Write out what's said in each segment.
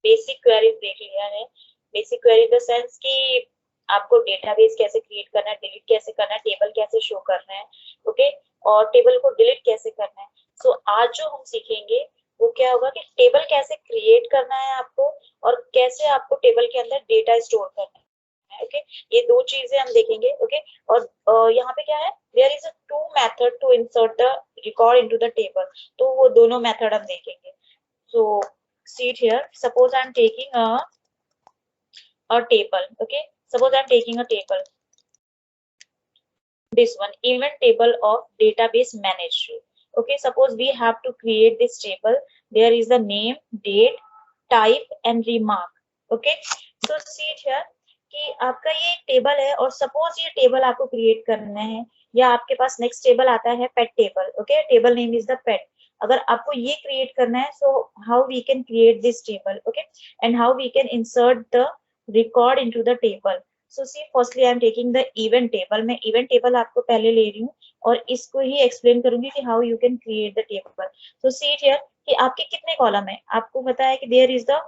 Basic queries देख लिया है। Basic query in the sense कि आपको डेटाबेस कैसे क्रिएट करना है, डिलीट कैसे करना है, टेबल कैसे शो करना है, ओके, और टेबल को डिलीट कैसे करना है। सो आज जो हम सीखेंगे वो क्या होगा कि टेबल कैसे क्रिएट करना है आपको, और कैसे आपको टेबल के अंदर डेटा स्टोर करना है, ओके। ये दो चीजें हम देखेंगे, ओके। और यहाँ पे क्या है, there is a two method to insert the record into the table, तो वो दोनों मेथड हम देखेंगे। So see it here. Suppose I'm taking a table. Okay. Suppose I'm taking a table. This one, event table of database management. Okay. Suppose we have to create this table. There is the name, date, type, and remark. Okay. So see it here कि आपका ये एक table है, और suppose ये table आपको create करना है, या आपके पास नेक्स्ट टेबल आता है pet table, okay, table name is the pet. अगर आपको ये क्रिएट करना है, so how we can create this table, okay, and how we can insert the record into the table. So see firstly I am taking the event table. मैं event table आपको पहले ले रही हूँ, और इसको ही एक्सप्लेन करूंगी कि how you can create the table. So see it here कि आपके कितने कॉलम है, आपको पता है कि देयर इज द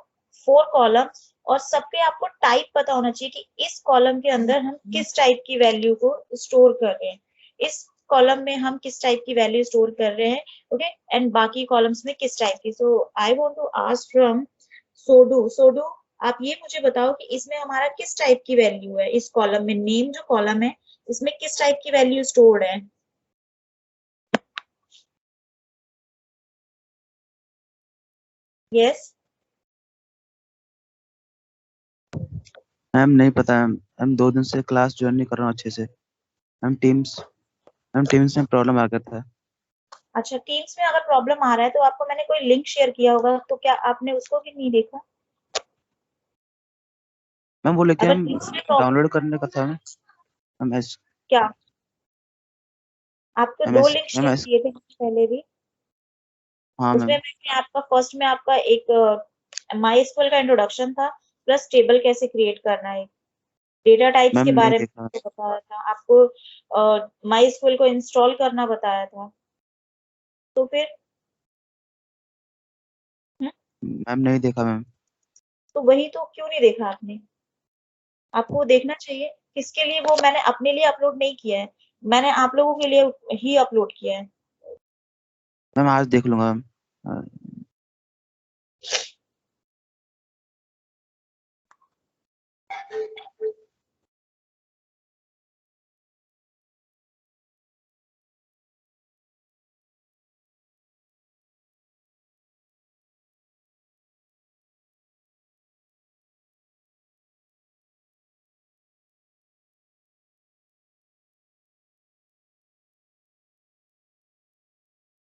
4 कॉलम्स, और सब पे आपको टाइप पता होना चाहिए कि इस कॉलम के अंदर हम किस टाइप की वैल्यू को स्टोर कर रहे हैं, इस कॉलम में हम किस टाइप की वैल्यू स्टोर कर रहे हैं, ओके, एंड बाकी कॉलम्स में किस टाइप की। So I want to ask from सोडू, आप ये मुझे बताओ कि इसमें हमारा किस टाइप की वैल्यू है, इस कॉलम में, नेम जो कॉलम है इसमें किस टाइप की वैल्यू स्टोर्ड है। यस। मैम नहीं पता मैम, हम 2 दिन से क्लास ज्वाइन नहीं कर रहा हूँ अच्छे से। टीम्स में प्रॉब्लम आ गया था। अच्छा, टीम्स में अगर प्रॉब्लम आ रहा है तो आपको मैंने कोई लिंक शेयर किया होगा, तो क्या आपने उसको भी नहीं देखा? मैम वो लेके अगर हम टीम्स में डाउनलोड करने का था मैम। क्या आपको M 2 S link M share S किए थे पहले भी? हाँ उसमें मैम। मैंने आपका फर्स्ट में आपका एक माई स्कूल का इंट्रोडक्शन था, प्लस टेबल कैसे क्रिएट करना है, डेटा टाइप्स मैम के नहीं बारे में देखा। बताया था आपको, माई स्कूल को इंस्टॉल करना बताया था। तो फिर हम्म, मैम नहीं देखा मैम। तो वही तो, क्यों नहीं देखा आपने? आपको देखना चाहिए। किसके लिए? वो मैंने अपने लिए अपलोड नहीं किया है, मैंने आप लोगों के लिए ही अपलोड किया है। मैम आज देख लूंगा मैम।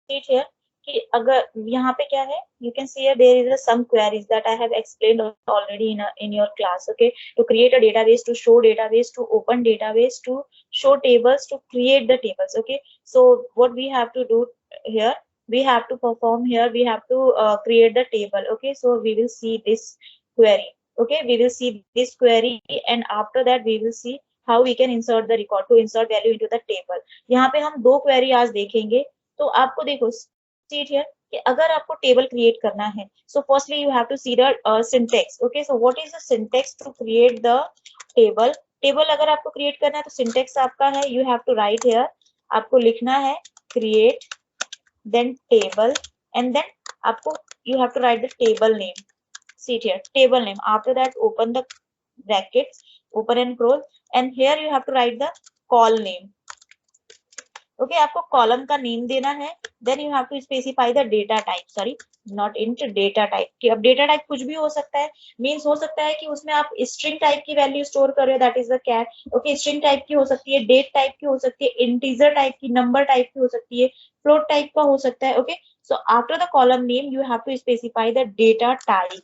ठीक है कि अगर यहाँ पे क्या है, you can see here there is some queries that I have explained already in your class, okay, to create a database, to show database, to open database, to show tables, to create the tables, okay. So what we have to do here, we have to perform here, we have to create the table, okay. So we will see this query, okay, we will see this query, and after that we will see how we can insert the record, to insert value into the table। यहाँ पे हम 2 query आज देखेंगे। तो आपको देखो seat here कि अगर आपको टेबल क्रिएट करना है, so firstly you have to see the syntax, okay. So what is the syntax to create the table? Table अगर आपको क्रिएट करना है तो सिंटेक्स आपका है, you have to write here, आपको लिखना है create, then table, and then आपको you have to write the table name. See it here table name, after that open the brackets, open and close, and here you have to write the call name, okay आपको column का name देना है, then you have to specify the data type, sorry not int, data type कि अब data type कुछ भी हो सकता है, मींस हो सकता है कि उसमें आप स्ट्रिंग टाइप की वैल्यू स्टोर कर रहे हो, that is the char, okay, string type की हो सकती है, डेट टाइप की हो सकती है, इंटीजर टाइप की, नंबर टाइप की हो सकती है, फ्लोट टाइप का हो सकता है, okay. So after the column name you have to specify the data type,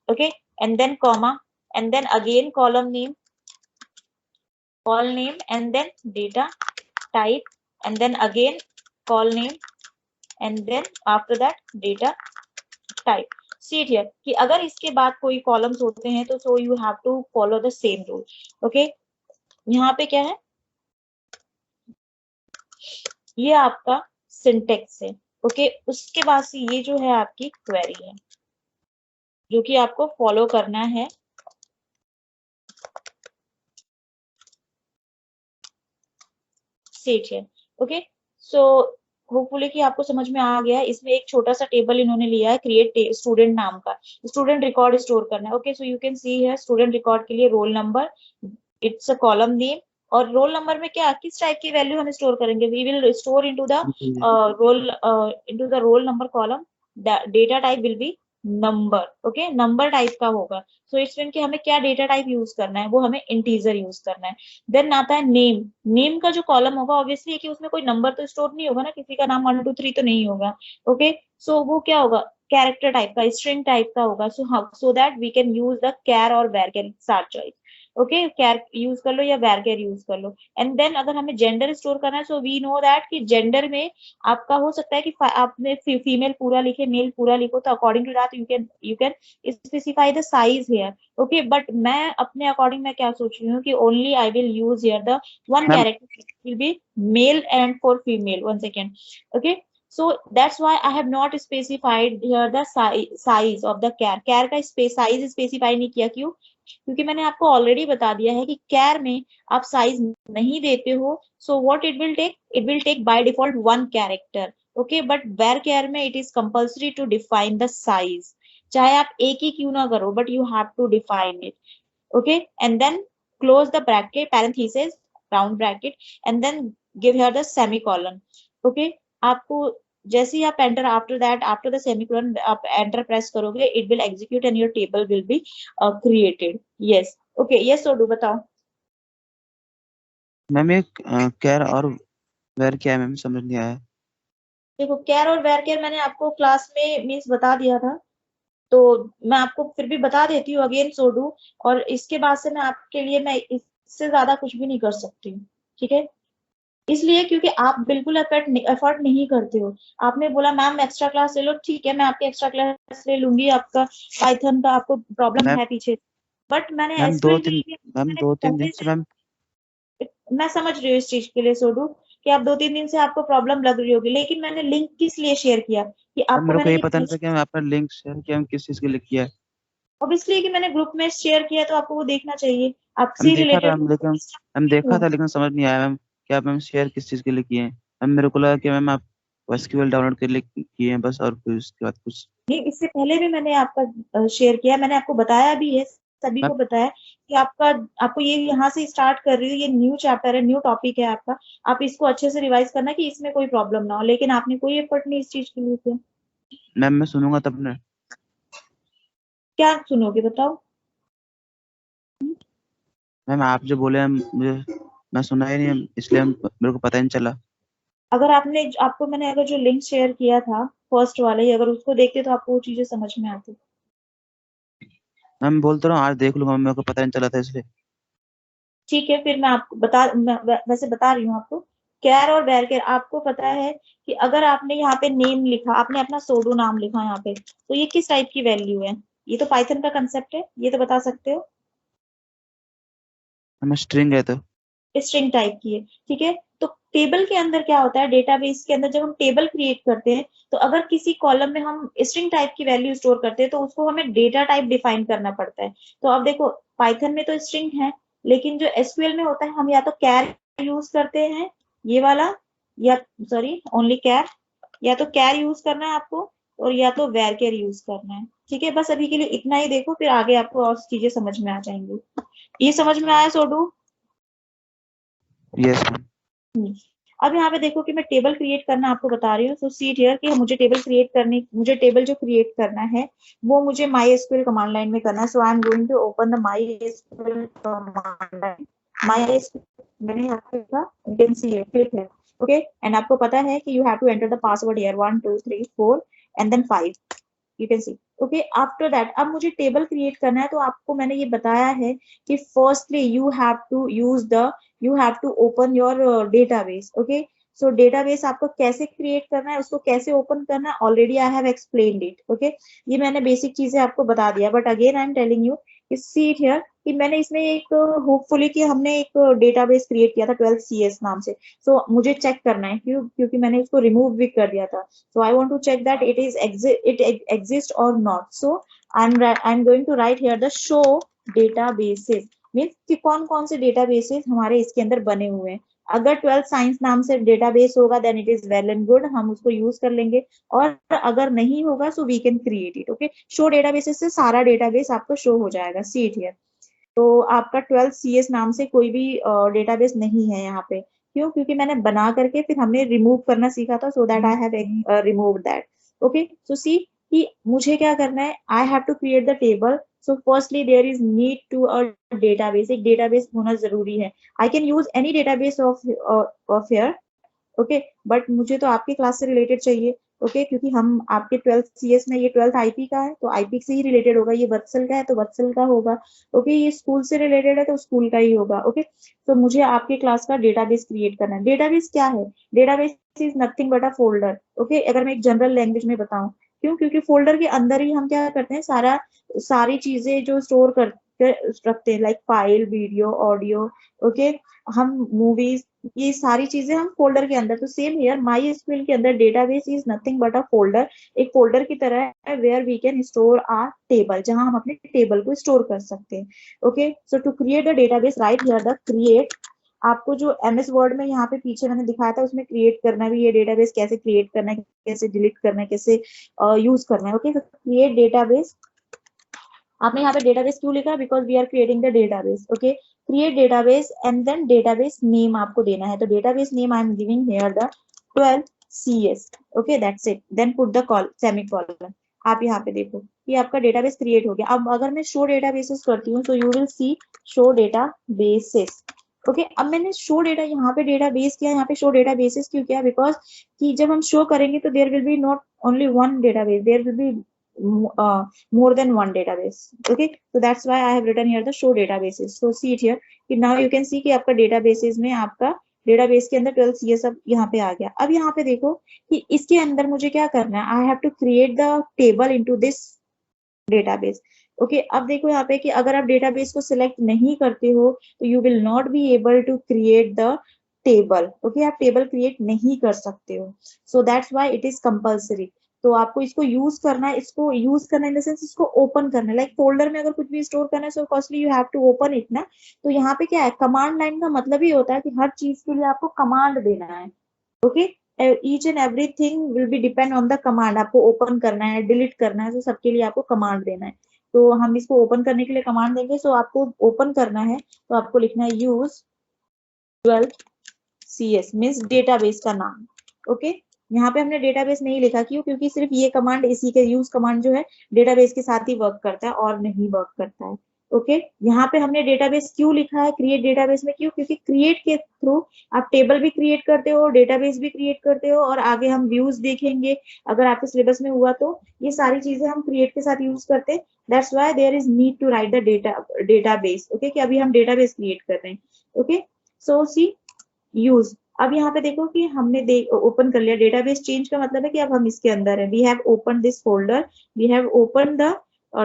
okay, and then comma, and then again column name, call name, and then data type, and then again call name, and then after that data type। see it here कि अगर इसके बाद कोई columns होते हैं तो so you have to follow the same rule, okay। यहाँ पे क्या है, ये आपका सिंटेक्स है, ओके। उसके बाद से ये जो है आपकी क्वेरी है, जो कि आपको फॉलो करना है। सेट है। ओके, सो होपफुली कि आपको समझ में आ गया है। इसमें एक छोटा सा टेबल इन्होंने लिया है, क्रिएट स्टूडेंट नाम का, स्टूडेंट रिकॉर्ड स्टोर करना है। Okay, so you can see है स्टूडेंट रिकॉर्ड के लिए roll number, it's a column name. और रोल नंबर में क्या, किस टाइप की वैल्यू हम स्टोर करेंगे, we will store into the roll, into the roll number column. Data type will be number. Okay, number type का होगा। सो इट्स मीन कि हमें क्या डेटा टाइप यूज करना है, वो हमें इंटीजर यूज करना है। देन आता है नेम। नेम का जो कॉलम होगा, ऑब्वियसली कि उसमें कोई नंबर तो स्टोर नहीं होगा ना, किसी का नाम 1 2 3 तो नहीं होगा। ओके, सो वो क्या होगा, कैरेक्टर टाइप का, स्ट्रिंग टाइप का होगा। So that we can use the char और varchar choice. Okay, char use कर लो या वेर यूज कर लो। एंड देन अगर हमें जेंडर स्टोर करना है, सो वी नो दैट कि जेंडर में आपका हो सकता है कि आपने फीमेल पूरा लिखे, मेल पूरा लिखो, तो according to that you can specify the size here. Okay, but मैं अपने अकॉर्डिंग मैं क्या सोच रही हूँ कि only I will use here the one ma'am character will be male and for female. One second. Okay, so that's why I have not specified here the size of the care का size specify नहीं किया। क्यों? क्योंकि मैंने आपको already बता दिया है कि कैर में आप साइज नहीं देते हो। So what it will take by default 1 character. Okay, but varchar में it is compulsory to define the size, चाहे आप एक ही क्यों ना करो, but you have to define it. Okay, and then close the bracket, parenthesis, round bracket, and then give here the semicolon. Okay, आपको जैसे ही आप enter, after that, after the semicolon आप एंटर प्रेस करोगे, it will execute and your table will be created. Yes, okay, yes सोडू बताओ। Ma'am एक कैर और वेर क्या है मैम, समझ नहीं आया। देखो, कैर और वेर केयर मैंने आपको क्लास में मीन्स बता दिया था, तो मैं आपको फिर भी बता देती हूँ अगेन सोडू। और इसके बाद से मैं आपके लिए मैं इससे ज्यादा कुछ भी नहीं कर सकती हूँ। ठीक है, इसलिए क्योंकि आप बिल्कुल एफर्ट नहीं करते हो। आपने बोला मैम एक्स्ट्रा क्लास ले लो, ठीक है मैं आपकी एक्स्ट्रा क्लास ले लूंगी, आपका पाइथन का आपको प्रॉब्लम मैम है पीछे, बट मैंने मैम दो एसक्यूएल के तीन लिए मैम मैंने दो तीन पहले दिन से से, मैम मैं समझ रही हूँ इस चीज के लिए सोडू कि आप 2 3 दिन से आपको प्रॉब्लम लग रही होगी, लेकिन मैंने लिंक किस लिए शेयर किया कि मैम आपको मेरे को मैंने ये ये पता नहीं था कि मैं आपने लिंक शेयर किया, हम किस चीज़ के लिए किया है। ऑब्वियसली कि मैंने ग्रुप में शेयर किया, तो आपको वो देखना चाहिए, हम आपसे देखा था रिलेटेड हम, लेकिन हम देखा था लेकिन समझ नहीं आया मैम कि आप मैम शेयर किस चीज़ के लिए किए हैं। मैम मेरे को लगा कि मैम आप एसक्यूएल डाउनलोड के लिए किए हैं बस, और फिर उसके बाद कुछ। नहीं, इससे पहले भी मैंने आपका शेयर किया, मैंने आपको बताया भी है, सभी मैम को बताया कि आपका, आपको ये यहाँ से स्टार्ट कर रही हूँ, ये न्यू चैप्टर है, न्यू टॉपिक है आपका, आप इसको अच्छे से रिवाइज करना कि इसमें कोई प्रॉब्लम ना हो, लेकिन आपने कोई एफर्ट नहीं इस चीज के लिए किया। मैम मैं सुनूंगा तब ना। क्या सुनोगे बताओ? मैम आप जो बोले हम मुझे, मैं सुना ही नहीं, इसलिए मेरे को पता ही नहीं चला। अगर आपने, आपको मैंने अगर जो लिंक शेयर किया था फर्स्ट वाले ही, अगर उसको देखते तो आपको वो चीजें समझ में आती। मैम बोल तो रहा हूँ आज देख लूंगा, मेरे को पता नहीं चला था इसलिए। ठीक है, फिर मैं आपको वैसे बता रही हूँ आपको। कैर और वेर केयर, आपको पता है कि अगर आपने यहाँ पे नेम लिखा, आपने अपना सोडो नाम लिखा यहाँ पे, तो ये किस टाइप की वैल्यू है? ये तो पाइथन का कंसेप्ट है, ये तो बता सकते हो। हमें स्ट्रिंग है तो। स्ट्रिंग टाइप की है, ठीक है। तो टेबल के अंदर क्या होता है, डेटाबेस के अंदर जब हम टेबल क्रिएट करते हैं, तो अगर किसी कॉलम में हम स्ट्रिंग टाइप की वैल्यू स्टोर करते हैं, तो उसको हमें डेटा टाइप डिफाइन करना पड़ता है। तो अब देखो, पाइथन में तो स्ट्रिंग है, लेकिन जो एसक्यूएल में होता है, हम या तो कैर यूज करते हैं, ये वाला, या सॉरी ओनली कैर, या तो कैर यूज करना है आपको, और या तो वेर केयर यूज करना है। ठीक है, बस अभी के लिए इतना ही देखो, फिर आगे आपको और चीजें समझ में आ जाएंगी। ये समझ में आया सोडू? Yes ma'am. हम्म। अब यहाँ पे देखो कि मैं टेबल क्रिएट करना आपको बता रही हूँ। सो सीट हियर कि मुझे टेबल जो क्रिएट करना है, वो मुझे माई एसक्यूएल कमांड लाइन में करना है। So I am going to open the MySQL command line. MySQL मैंने यहाँ पे लिखा, यू कैन सी इट, ठीक है। ओके, एंड आपको पता है कि you have to enter the password here 1 2 3 4 and then 5, you can see. Okay, after that अब मुझे टेबल क्रिएट करना है, तो आपको मैंने ये बताया है कि firstly you have to open your database. Okay, so database आपको कैसे क्रिएट करना है, उसको कैसे ओपन करना है, already I have explained it. Okay, ये मैंने बेसिक चीजें आपको बता दिया, but again I am telling you see it here कि मैंने इसमें एक होपफुली कि हमने एक डेटाबेस क्रिएट किया था 12 CS नाम से। सो मुझे चेक करना है क्योंकि मैंने उसको रिमूव भी कर दिया था। So I want to check that it exist और not. So I am going to write here the show databases, means कि कौन कौन से डेटाबेसेस हमारे इसके अंदर बने हुए हैं। अगर 12 साइंस नाम से डेटाबेस होगा then it is well and good, हम उसको यूज कर लेंगे। और अगर नहीं होगा so we can create it. Okay, show databases से सारा डेटाबेस आपको शो हो जाएगा। See it here. तो आपका 12 CS नाम से कोई भी डेटाबेस नहीं है यहाँ पे। क्यों? क्योंकि मैंने बना करके फिर हमने रिमूव करना सीखा था, so that I have remove that. Okay, so see कि मुझे क्या करना है, I have to create the table. So firstly there is need to a database, एक डेटाबेस होना जरूरी है। I can use any database of here. Okay, but मुझे तो आपकी क्लास से रिलेटेड चाहिए। ओके, क्योंकि हम आपके 12th CS में, ये 12th IP का है तो IP से ही रिलेटेड होगा, ये वत्सल का है तो वत्सल का होगा। ओके, ये स्कूल से रिलेटेड है तो स्कूल का ही होगा। ओके, तो मुझे आपके क्लास का डेटाबेस क्रिएट करना है। डेटाबेस क्या है? Database is nothing but a folder. Okay, अगर मैं एक जनरल लैंग्वेज में बताऊं, क्यों? क्योंकि फोल्डर के अंदर ही हम क्या करते हैं, सारी चीजें जो स्टोर करते रखते हैं, like file, video, audio. Okay, हम मूवीज, ये सारी चीजें हम फोल्डर के अंदर। तो सेम हियर माई एसक्यूएल के अंदर database is nothing but a folder, एक फोल्डर की तरह है where we can store our table, जहां हम अपने टेबल को स्टोर कर सकते हैं। Okay, so to create the database write here the create. आपको जो MS वर्ड में यहाँ पे पीछे मैंने दिखाया था उसमें क्रिएट करना भी, ये डेटाबेस कैसे क्रिएट करना है, कैसे डिलीट करना है, कैसे यूज करना है। Okay, create database. आपने यहाँ पे डेटाबेस क्यों लिखा? Because we are creating the database. Okay, create database and then database name आपको देना है। तो database name I am giving here the 12 CS। Okay, that's it. Then put the call semicolon. आप यहाँ पे देखो ये आपका डेटाबेस क्रिएट हो गया। अब अगर मैं शो डेटाबेसेस करती हूँ, so you will see show databases. Okay, अब मैंने शो डेटा यहाँ पे डेटाबेस किया, यहाँ पे शो डेटाबेसेस क्यों किया? बिकॉज कि जब हम शो करेंगे तो there will be not only one database, there will be more than one database. Okay, so that's why I have written here the show databases. So see it here कि now you can see कि आपका databases में आपका database के अंदर 12 CS अब यहाँ पे आ गया। अब यहाँ पे देखो कि इसके अंदर मुझे क्या करना है, I have to create the table into this database. Okay, अब देखो यहाँ पे कि अगर आप डेटाबेस को सिलेक्ट नहीं करते हो तो you will not be able to create the table. Okay, आप टेबल क्रिएट नहीं कर सकते हो। So that's why it is compulsory. तो आपको इसको यूज करना है, इसको यूज करना इन द सेंस इसको ओपन करना है। लाइक फोल्डर में अगर कुछ भी स्टोर करना है so costly you have to open it ना। तो यहाँ पे क्या है, कमांड लाइन का मतलब ही होता है कि हर चीज के लिए आपको कमांड देना है। Okay, each and everything will be depend on the command. आपको ओपन करना है, डिलीट करना है, तो सबके लिए आपको कमांड देना है। तो हम इसको ओपन करने के लिए कमांड देंगे। सो आपको ओपन करना है तो आपको लिखना है यूज 12 CS मीन्स डेटाबेस का नाम। ओके, यहाँ पे हमने डेटाबेस नहीं लिखा, क्यों? क्योंकि सिर्फ ये कमांड, इसी के यूज कमांड जो है डेटाबेस के साथ ही वर्क करता है और नहीं वर्क करता है। ओके, यहाँ पे हमने डेटाबेस क्यों लिखा है क्रिएट डेटाबेस में? क्यों? क्योंकि क्रिएट के थ्रू आप टेबल भी क्रिएट करते हो, डेटाबेस भी क्रिएट करते हो, और आगे हम व्यूज देखेंगे अगर आपके सिलेबस में हुआ तो ये सारी चीजें हम क्रिएट के साथ यूज करते हैं। That's why there is need to write the database. Okay, कि अभी हम डेटाबेस क्रिएट कर रहे हैं। Okay, so see use. अब यहाँ पे देखो कि हमने ओपन कर लिया डेटाबेस। चेंज का मतलब है कि अब हम इसके अंदर है। We have open this folder, we have open the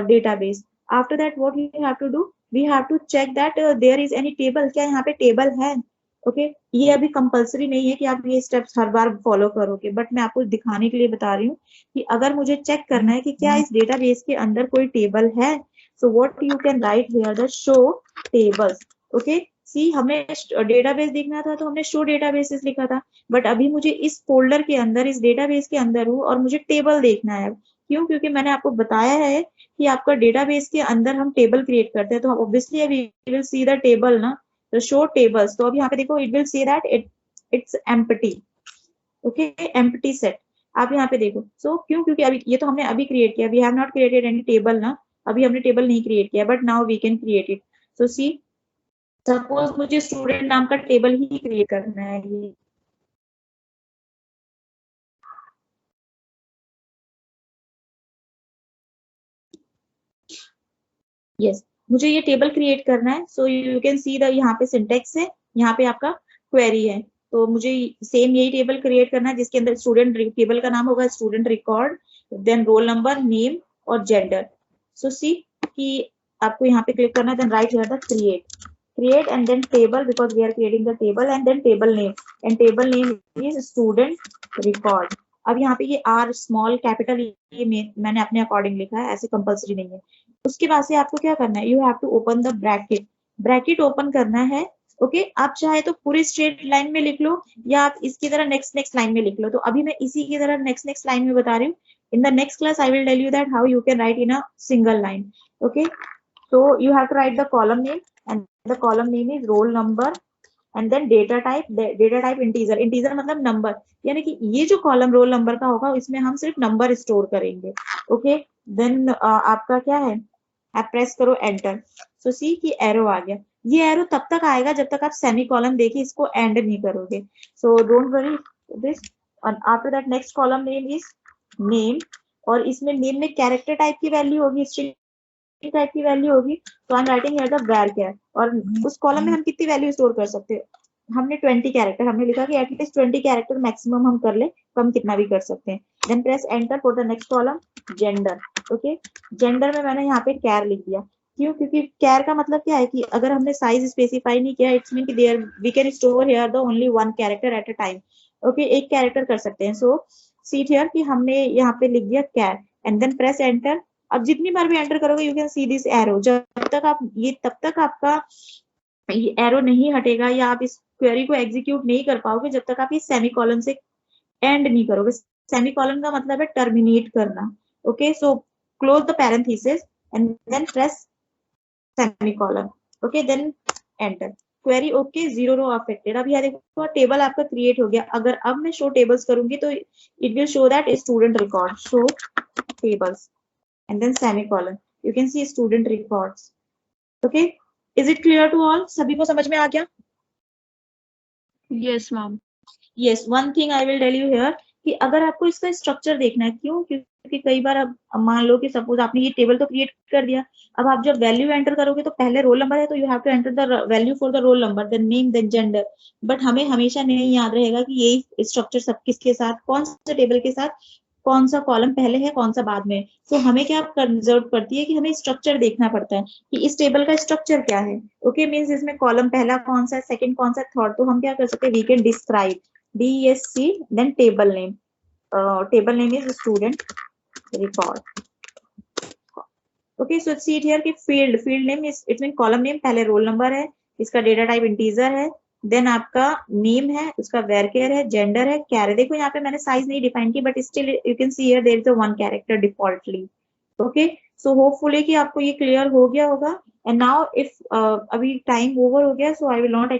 database. After that what we have to do, we have to check that there is any table, क्या यहाँ पे टेबल है। ओके, ये अभी कंपल्सरी नहीं है कि आप ये स्टेप्स हर बार फॉलो करोगे, बट मैं आपको दिखाने के लिए बता रही हूँ कि अगर मुझे चेक करना है कि क्या इस डेटाबेस के अंदर कोई टेबल है, so what you can write here the show tables. Okay, see हमने डेटाबेस देखना था तो हमने शो डेटाबेसेस लिखा था, बट अभी मुझे इस फोल्डर के अंदर, इस डेटाबेस के अंदर हूँ और मुझे टेबल देखना है। क्यों? क्योंकि मैंने आपको बताया है कि आपका डेटाबेस के अंदर हम टेबल क्रिएट करते हैं, तो obviously we will see the table ना, तो शो टेबल्स। तो अब यहाँ पे देखो it will see that it's empty. Okay, empty set. आप यहाँ पे देखो। सो क्यों? क्योंकि अभी ये तो हमने अभी क्रिएट किया, we have not created any table ना, अभी हमने टेबल नहीं क्रिएट किया, but now we can create it. So see, suppose मुझे स्टूडेंट नाम का टेबल ही क्रिएट करना है। यस, मुझे ये टेबल क्रिएट करना है। सो यू कैन सी द, यहाँ पे सिंटेक्स है, यहाँ पे आपका क्वेरी है। तो मुझे सेम यही टेबल क्रिएट करना है जिसके अंदर स्टूडेंट, टेबल का नाम होगा student record, then roll number, name और जेंडर। सो सी कि आपको यहाँ पे क्लिक करना है, then write here the create and then table, because we are creating the table, and then table name, and table name is student record. अब यहाँ पे ये R small capital ये मैंने अपने अकॉर्डिंग लिखा है, ऐसे कंपलसरी नहीं है। उसके बाद से आपको क्या करना है, you have to open the bracket open करना है। ओके आप चाहे तो पूरी स्ट्रेट लाइन में लिख लो, या आप इसकी तरह नेक्स्ट लाइन में लिख लो। तो अभी मैं इसी की तरह नेक्स्ट लाइन में बता रही हूँ। In the next class I will tell you that how you can write in a single line. Okay so you have to write the column name, and the column name is roll number, and then data type integer मतलब number, यानी कि ये जो column roll number का होगा इसमें हम सिर्फ नंबर स्टोर करेंगे। ओके देन आपका क्या है, आप प्रेस करो एंटर। सो सी कि एरो आ गया। ये एरो तब तक आएगा जब तक आप सेमी कॉलम देखिए इसको एंड नहीं करोगे। So don't worry this. After that next column name is name, और इसमें नेम में कैरेक्टर टाइप की वैल्यू होगी, स्ट्रिंग टाइप की वैल्यू होगी। तो I am writing here the var, और उस कॉलम में हम कितनी वैल्यू स्टोर कर सकते हैं, हमने 20 कैरेक्टर, हमने लिखा कि एटलीस्ट 20 कैरेक्टर मैक्सिमम हम कर ले, तो हम कितना भी कर सकते हैं। Then press enter for the next column gender. Okay gender में मैंने यहाँ पे कैर लिख दिया। क्यों? क्योंकि कैर का मतलब क्या है कि अगर हमने साइज स्पेसिफाई नहीं किया, इट्स मीन कि there we can store here the only one character at a time. Okay एक कैरेक्टर कर सकते हैं। सो सी हियर कि हमने यहाँ पे लिख दिया कैर, एंड देन प्रेस एंटर। अब जितनी बार भी एंटर करोगे you can see this arrow, जब तक आप ये तब तक आपका ये एरो नहीं हटेगा, या आप इस क्वेरी को एग्जीक्यूट नहीं कर पाओगे जब तक आप ये सेमीकोलन से एंड नहीं करोगे। सेमीकोलन का मतलब है टर्मिनेट करना। Okay so close the parenthesis and then press semicolon. Okay then enter. Query okay, 0 row affected. अब यहाँ देखो टेबल आपका क्रिएट हो गया। अगर अब मैं शो टेबल्स करूंगी तो it will show that student record, show tables and then semicolon. You can see student records. Okay, is it clear to all? सभी को समझ में आ गया? Yes, ma'am. Yes, one thing I will tell you here कि अगर आपको इसका structure देखना है, क्यों? क्योंकि कई बार अब मान लो कि सपोज आपने ये टेबल तो क्रिएट कर दिया, अब आप जब वैल्यू एंटर करोगे तो पहले रोल नंबर है तो you have to enter the value for the roll number, then name, then gender. But हमें हमेशा नहीं याद रहेगा कि ये स्ट्रक्चर सब किसके साथ, कौन से टेबल के साथ कौन सा कॉलम पहले है कौन सा बाद में। तो हमें क्या जरूरत पड़ती है कि हमें स्ट्रक्चर देखना पड़ता है कि इस टेबल का स्ट्रक्चर क्या है। ओके मींस इसमें कॉलम पहला कौन सा है, सेकंड कौन सा, थर्ड। तो हम क्या कर सकते हैं, we can describe DSC then table name. Table name is student record. Okay so see it here कि field name is it mean column name, पहले रोल नंबर है, इसका डेटा टाइप इंटीजर है, देन आपका नेम है, उसका varchar है, gender है, कैर। देखो यहाँ पे मैंने साइज नहीं डिफाइन की, but still you can see here there is a one character defaultly. Okay so hopefully कि आपको ये क्लियर हो गया होगा। एंड नाउ इफ अभी टाइम ओवर हो गया, सो आई विल नॉट